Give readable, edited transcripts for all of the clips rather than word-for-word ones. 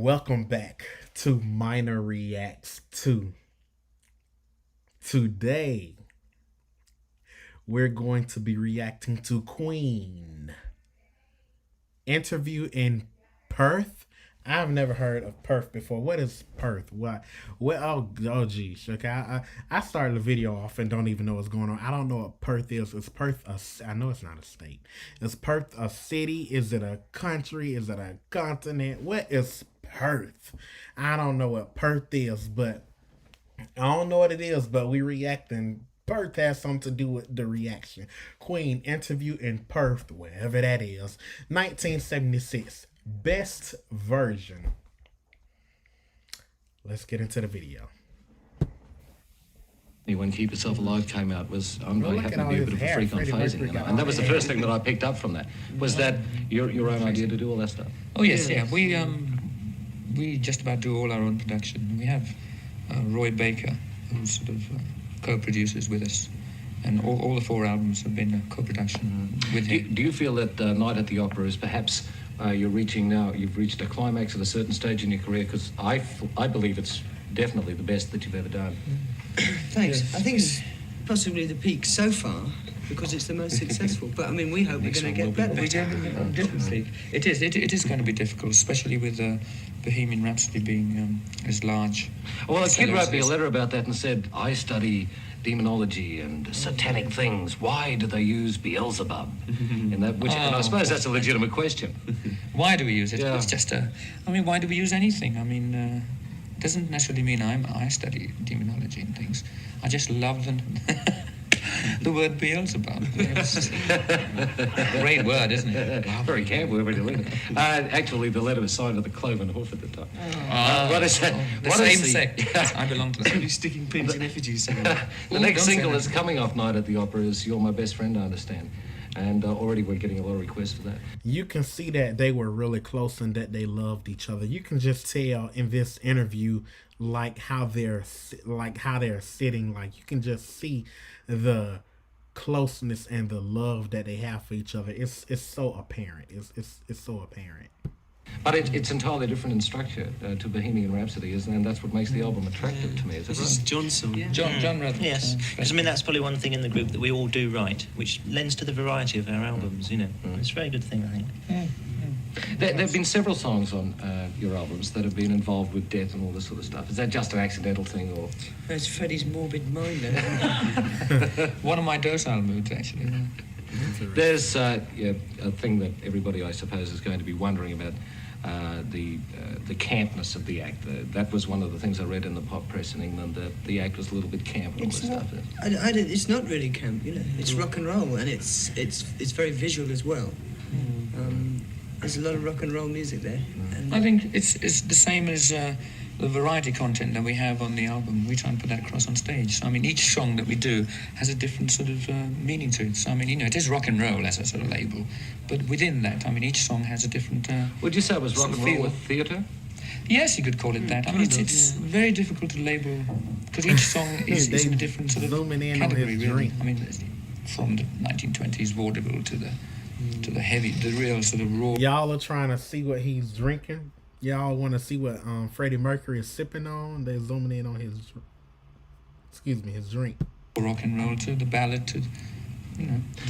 Welcome back to Minor Reacts 2. Today, we're going to be reacting to Queen. Interview in Perth. I've never heard of Perth before. What is Perth? What? Oh, geez. Okay, I started the video off and don't even know what's going on. I don't know what Perth is. Is Perth I know it's not a state. Is Perth a city? Is it a country? Is it a continent? What is Perth? I don't know what Perth is, but I don't know what it is, but we reacting. Perth has something to do with the reaction. Queen interview in Perth, wherever that is. 1976. Best version. Let's get into the video. When Keep Yourself Alive came out was, I'm Well, really look happy at to all be a his bit of a hair. freak on Freddie phasing, Mercury you know? got And that all was the the first hair. thing that I picked up from that. Was that your own idea to do all that stuff? Oh yes, yeah. We just about do all our own production. We have Roy Baker, who sort of co-produces with us, and all the four albums have been a co-production with him. Do you feel that Night at the Opera is perhaps you've reached a climax at a certain stage in your career? Because I believe it's definitely the best that you've ever done. Thanks. I think it's possibly the peak so far because it's the most successful. But I mean, we hope we're going to get better. Definitely. It is going to be difficult, especially with Bohemian Rhapsody being as large. Well, a kid wrote me a as- letter about that and said, I study demonology and satanic things. Why do they use Beelzebub? And I suppose that's a legitimate question. Why do we use it? Yeah. It's just why do we use anything? I mean, it doesn't necessarily mean I study demonology and things. I just love the word Beelzebub. It's a great word, isn't it? Very camp word, but actually, the letter was signed with a cloven hoof at the top. What is that? The What same is sect. I belong to that. Only sticking pins in effigies. The Ooh, next don't say single that. that's coming off Night at the Opera is You're My Best Friend, I understand. And already we're getting a lot of requests for that. You can see that they were really close and that they loved each other. You can just tell in this interview, how they're sitting. Like, you can just see the closeness and the love that they have for each other. It's so apparent. It's so apparent. But it's entirely different in structure to Bohemian Rhapsody, isn't it? And that's what makes the album attractive to me. Is it This is right? John's song. Yeah. John rather. Yes, because I mean that's probably one thing in the group that we all do right, which lends to the variety of our albums. It's a very good thing, I think. There have been several songs on your albums that have been involved with death and all this sort of stuff. Is that just an accidental thing, or...? That's Freddie's morbid mind. One of my docile moods, actually. There's a thing that everybody, I suppose, is going to be wondering about, the campness of the act. That was one of the things I read in the pop press in England, that the act was a little bit camp and all It's this not. stuff. It's not really camp. It's rock and roll, and it's very visual as well. There's a lot of rock and roll music there. And I think it's the same as the variety content that we have on the album. We try and put that across on stage. So, I mean, each song that we do has a different sort of meaning to it. So, I mean, it is rock and roll as a sort of label. But within that, I mean, each song has a different... Would you say it was rock and roll with theatre? Yes, you could call it that. I mean, it's very difficult to label, because each song is in a different sort of zooming in on category, his really. drink. I mean, from the 1920s vaudeville to the heavy, the real sort of raw... Y'all are trying to see what he's drinking. Y'all want to see what Freddie Mercury is sipping on. They're zooming in on his drink. rock and roll to the ballad to,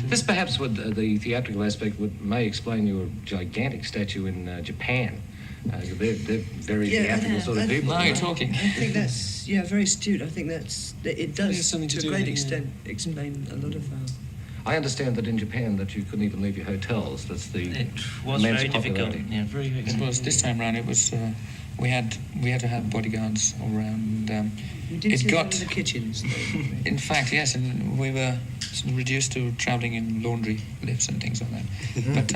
This perhaps would the theatrical aspect may explain your gigantic statue in Japan. They're very Yeah, theatrical sort of I- people. Now you're talking. I think that's very astute. I think it It does has something to to do a great with it, extent explain a lot of our. I understand that in Japan that you couldn't even leave your hotels. That's the It was immense very difficult. popularity. Yeah, very It difficult. was this time round. It was we had to have bodyguards all around. We did It see got- one of the kitchens. In fact, yes, and we were sort of reduced to travelling in laundry lifts and things like that. But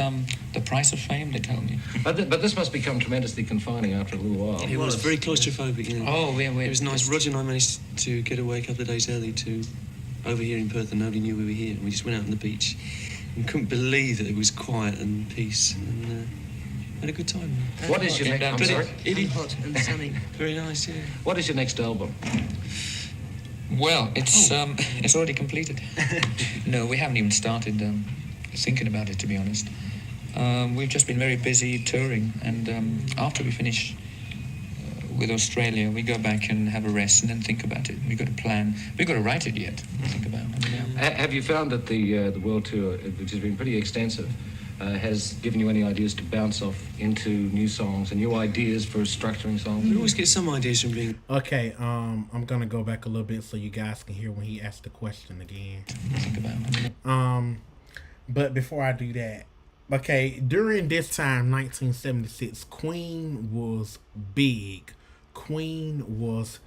the price of fame, they told me. But this must become tremendously confining after a little while. It was very claustrophobic. Oh, we It was nice. Roger and I managed to get away a couple of days early to over here in Perth, and nobody knew we were here. And we just went out on the beach and couldn't believe that it was quiet and peace, and had a good time. What is your Came next? down I'm to sorry. And hot and sunny. Very nice, yeah. What is your next album? Well, it's already completed. No, we haven't even started thinking about it, to be honest. We've just been very busy touring, and after we finish with Australia, we go back and have a rest and then think about it. We've got to plan. We've got to write it yet. Think about it. Have you found that the world tour, which has been pretty extensive, has given you any ideas to bounce off into new songs and new ideas for structuring songs? We always get some ideas from being... Okay, I'm gonna go back a little bit so you guys can hear when he asked the question again. Think about it. But before I do that, okay, during this time, 1976, Queen was big. Queen was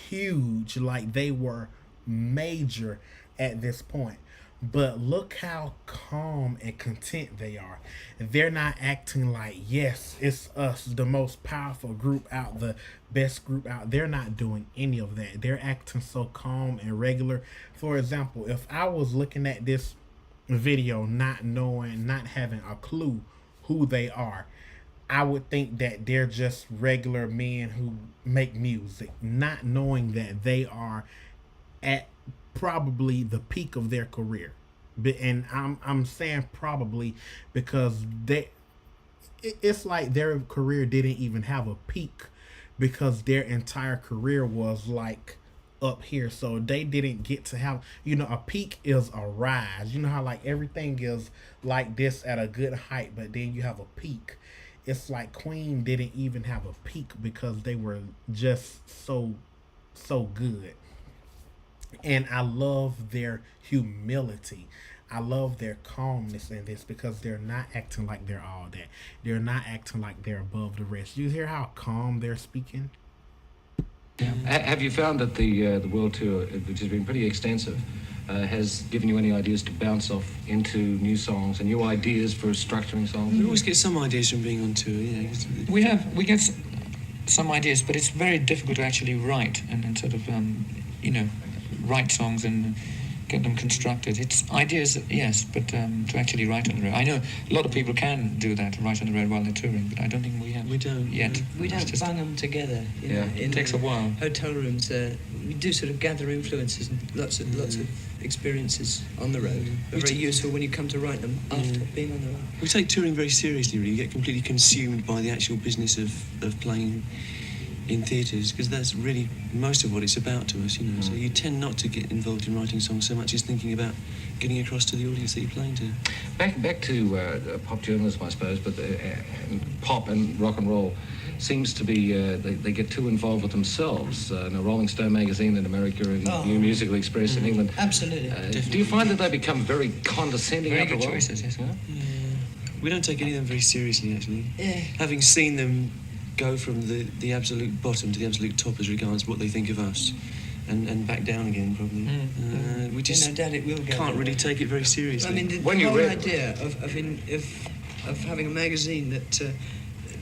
huge. Like, they were major at this point. But look how calm and content they are. They're not acting like, yes, it's us, the most powerful group out, the best group out. They're not doing any of that. They're acting so calm and regular. For example, if I was looking at this video not knowing, not having a clue who they are, I would think that they're just regular men who make music, not knowing that they are at probably the peak of their career. And I'm saying probably because it's like their career didn't even have a peak, because their entire career was like up here, so they didn't get to have, a peak is a rise. You know how like everything is like this at a good height, but then you have a peak. It's like Queen didn't even have a peak because they were just so good. And I love their humility. I love their calmness in this, because they're not acting like they're all that. They're not acting like they're above the rest. You hear how calm they're speaking? Have you found that the world tour, which has been pretty extensive, has given you any ideas to bounce off into new songs and new ideas for structuring songs? We always get some ideas from being on tour, yeah. We get some ideas, but it's very difficult to actually write and sort of, write songs and get them constructed. It's ideas, yes, but to actually write on the road. I know a lot of people can do that, write on the road while they're touring, but I don't think we have. We don't yet. We don't bang them together. It takes a while. Hotel rooms. We do sort of gather influences and lots of experiences on the road. They're very useful when you come to write them after being on the road. We take touring very seriously, really. You get completely consumed by the actual business of playing in theatres, because that's really most of what it's about to us, So you tend not to get involved in writing songs so much as thinking about getting across to the audience that you're playing to. Back to pop journalism, I suppose, but pop and rock and roll seems to be, they get too involved with themselves. Rolling Stone magazine in America and New Musical Express in England. Absolutely. Do you find that they become very condescending Very after a good while? choices, yes. Yeah. We don't take any of them very seriously, actually. Yeah. Having seen them go from the absolute bottom to the absolute top as regards what they think of us, and back down again, probably. We just no doubt it will go can't really take it very seriously. I mean, the whole idea of having a magazine that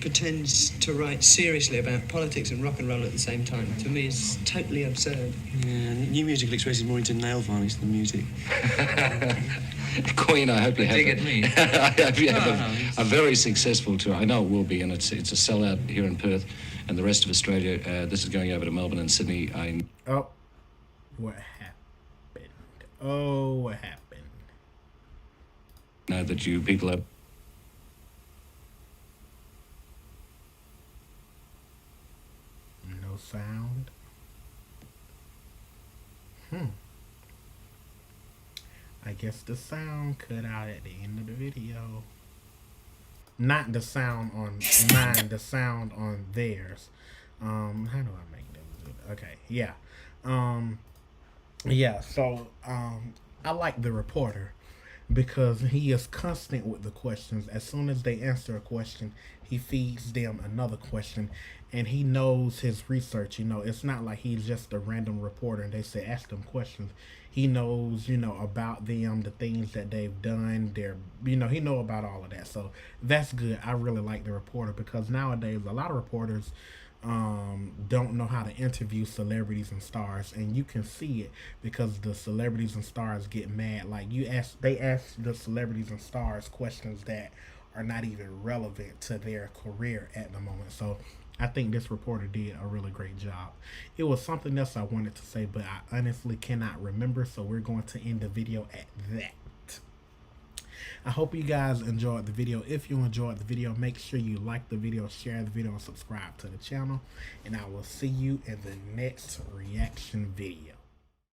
pretends to write seriously about politics and rock and roll at the same time, to me, is totally absurd. Yeah, New Musical Express is more into nail varnish than music. Queen, I hope you have Dig at me. I hope you have a very successful tour. I know it will be, and it's a sellout here in Perth and the rest of Australia. This is going over to Melbourne and Sydney. Oh, what happened? Oh, what happened? Know that you people are... No sound. I guess the sound cut out at the end of the video. Not the sound on mine, the sound on theirs. How do I make them do it? Okay, yeah. So I like the reporter, because he is constant with the questions. As soon as they answer a question, he feeds them another question, and he knows his research. It's not like he's just a random reporter and they say ask them questions. He knows, about them, the things that they've done. He know about all of that. So that's good. I really like the reporter, because nowadays a lot of reporters don't know how to interview celebrities and stars, and you can see it because the celebrities and stars get mad. Like they ask the celebrities and stars questions that are not even relevant to their career at the moment. So I think this reporter did a really great job. It was something else I wanted to say, but I honestly cannot remember, so we're going to end the video at that. I hope you guys enjoyed the video. If you enjoyed the video, make sure you like the video, share the video, and subscribe to the channel. And I will see you in the next reaction video.